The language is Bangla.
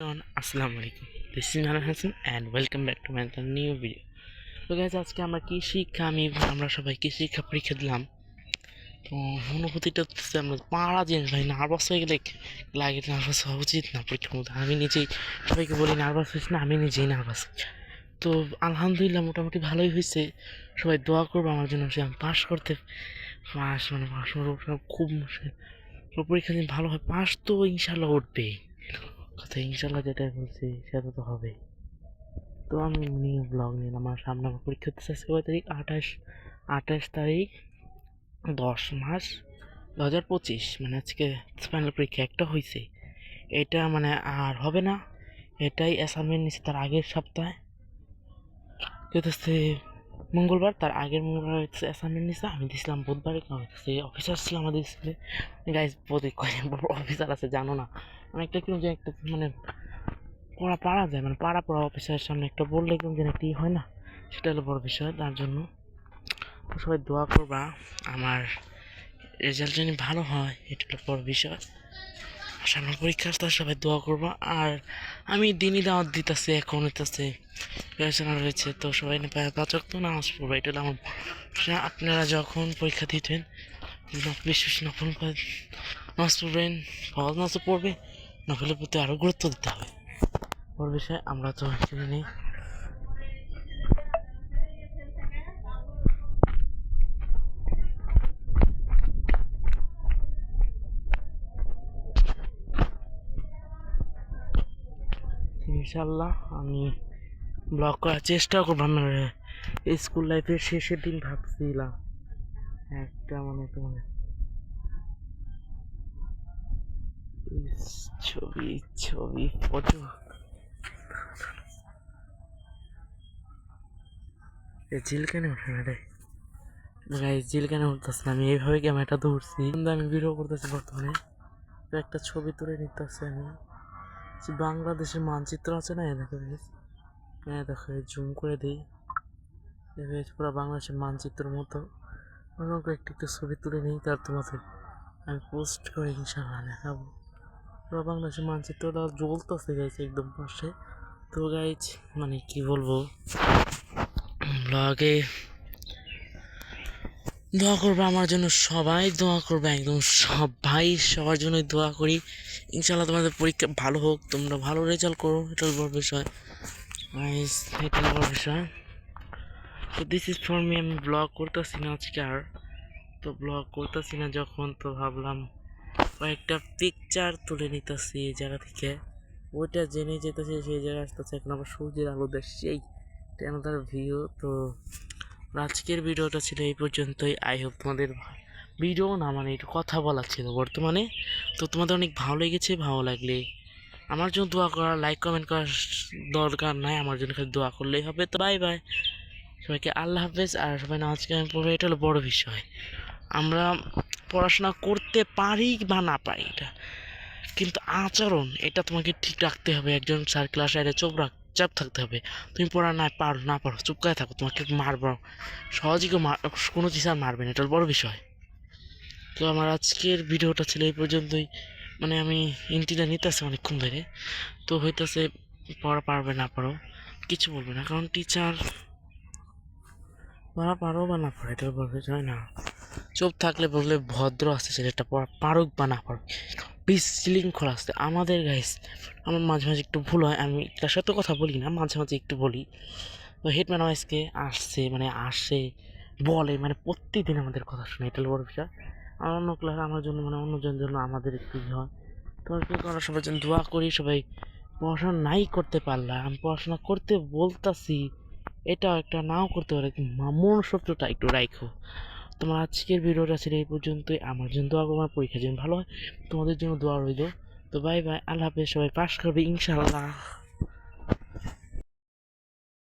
Assalamu alaikum. This is Nana Hassan and welcome back to my new video. তো গাইজ আজকে আমরা সবাই কি শিক্ষা পরীক্ষা দিলাম। তো অনুভূতিটা হচ্ছে আমরা পাড়া জিনিস ভাই নার্ভাস হয়ে গেলে লাগে, নার্ভাস হওয়া উচিত না পরীক্ষার মধ্যে। আমি নিজেই সবাইকে বলি নার্ভাস হয়েছি না, আমি নিজেই নার্ভাস। তো আলহামদুলিল্লাহ মোটামুটি ভালোই হয়েছে। সবাই দোয়া করবো আমার জন্য, সে আমি পাস করতে পাস খুব মুশকিল। পরীক্ষা দিন ভালো হয়, পাস তো ইনশাল্লাহ উঠবে কথা, ইনশাল্লাহ যেটা বলছি সেটা তো হবেই। তো আমি নিউ ব্লগ নিলাম। আমার সামনে আমার পরীক্ষা হচ্ছে আজকে কয় তারিখ, 28 তারিখ 10 মাস 2025, মানে আজকে ফাইনাল পরীক্ষা একটা হয়েছে। এটা মানে আর হবে না, এটাই অ্যাসাইনমেন্ট নিচ্ছে তার আগের সপ্তাহে, হচ্ছে মঙ্গলবার, তার আগের মঙ্গলবার হচ্ছে অ্যাসাইনমেন্ট নিচ্ছে। আমি দিয়েছিলাম বুধবারে, হচ্ছে অফিসার ছিল আমাদের স্কুলে। গাইজ প্রতি অফিসার আছে জানো না, অনেকটা কিন্তু যে একটা মানে পারা যায়, মানে পড়া অফিসারের সামনে একটা বললে কিন্তু যেন একটি হয় না, সেটা হলো বড় বিষয়। তার জন্য সবাই দোয়া করবা আমার রেজাল্ট যেন ভালো হয়, এটা হলো বড় বিষয়। সামনে পরীক্ষা আসতে সবাই দোয়া করবা। আর আমি দিনই দাওয়াত দিতেছি, এখন হইতেছে রয়েছে, তো সবাই পাচক তো নামাজ পড়বো, এটা হলো আমার। আপনারা যখন পরীক্ষা দিতেন বিশেষ নফল নামাজ পড়বেন, সহজ নামাজ পড়বে, নফলের প্রতি আরও গুরুত্ব দিতে হবে। বড় বিষয় আমরা তো এখানে নেই। ইনশাল্লাহ আমি ব্লগ করার চেষ্টা করবো। আমার স্কুল লাইফের শেষের দিন ভাবছিলাম একটা মানে ছবি ছবি ফটো জিল কেন ওঠে না রে ভাই, জিল কেন উঠতেছে না? আমি এইভাবে ক্যামেরাটা ধরছি কিন্তু আমি ভিডিও করতেছি বর্তমানে। তো একটা ছবি তুলে নিতেছি আমি, বাংলাদেশের মানচিত্র আছে না, দেখো দেখো জুম করে দিই, পুরো বাংলাদেশের মানচিত্রের মতো আমাকে একটু ছবি তুলে নিই, তার তোমাদের আমি পোস্ট করে ইনশাল্লাহ দেখাবো। পুরো বাংলাদেশের মানচিত্রটা জ্বলতেছে গাইছে একদম পাশে। তো গাইজ মানে কি বলবো, ব্লগে দোয়া করবে আমার জন্য, সবাই দোয়া করবে, একদম সবাই সবার জন্যই দোয়া করি। ইনশাল্লাহ তোমাদের পরীক্ষা ভালো হোক, তোমরা ভালো রেজাল্ট করো, এটা বড় বিষয়। এটা বড় বিষয়। তো দিস ইজ ফর মি। আমি ব্লগ করতেছি না আজকে আর, তো ব্লগ করতেছি না যখন, তো ভাবলাম কয়েকটা পিকচার তুলে নিতেছি এই জায়গা থেকে, ওইটা জেনে যেতেছি সেই জায়গায় আসতেছে। এখন আবার সূর্যের আলো দেশ সেই তার ভিউ। তো আজকের ভিডিওটা ছিল এই পর্যন্তই। আই হোপ তোমাদের ভিডিও না মানে একটু কথা বলা ছিল বর্তমানে, তো তোমাদের অনেক ভালো লেগেছে। ভালো লাগলে আমার জন্য দোয়া করা, লাইক কমেন্ট করার দরকার নাই, আমার জন্য খালি দোয়া করলেই হবে। তো বাই বাই সবাইকে, আল্লাহ হাফেজ। আর সবাই নামাজ কালাম পড়বে, এটা হলো বড় বিষয়। আমরা পড়াশোনা করতে পারি বা না পারি এটা, কিন্তু আচরণ এটা তোমাকে ঠিক রাখতে হবে। একজন স্যার ক্লাস আইলে চাপ থাকতে হবে। তুমি পড়া না পারো চুপ করে থাকো, তোমাকে মারবো সহজে কেউ কোনো টিচার মারবে না, এটা বড় বিষয়। তো আমার আজকের ভিডিওটা ছিল এই পর্যন্তই। মানে আমি ইন্টিটা নিতেছি অনেকক্ষণ ধরে, তো হইতেছে পড়া পারবে না পারো কিছু বলবে না, কারণ টিচার পড়া পারো বা না পারো এটা বলবে যায় না। চুপ থাকলে বললে ভদ্র আছে ছেলেটা, পড়া পারুক বা না পারুক, বিশৃঙ্খল আসতে আমাদের গাইস। আমার মাঝে মাঝে একটু ভুল হয়, আমি তার সাথে কথা বলি না, মাঝে মাঝে একটু বলি। তো হেডম্যান আজকে আসছে, মানে আসে বলে, মানে প্রত্যেকদিন আমাদের কথা শুনে, এটা বড় বিষয়। আর অন্য ক্লাস আমার জন্য মানে অন্যজনের জন্য আমাদের একটু হয়। তো আমরা সবার জন্য দোয়া করি। সবাই পড়াশোনা নাই করতে পারলাম, আমি পড়াশোনা করতে বলতাছি, এটাও একটা নাও করতে পারে, মন শত্রুটা একটু রাখো। তোমার আজকের ভিডিওটা ছিল এই পর্যন্তই। আমার জন্য দোয়া করবো, আমার পরীক্ষা যেন ভালো হয়, তোমাদের জন্য দোয়া রইল। তো বাই বাই, আল্লাহ হাফেজ, সবাই পাস করবে ইনশাআল্লাহ।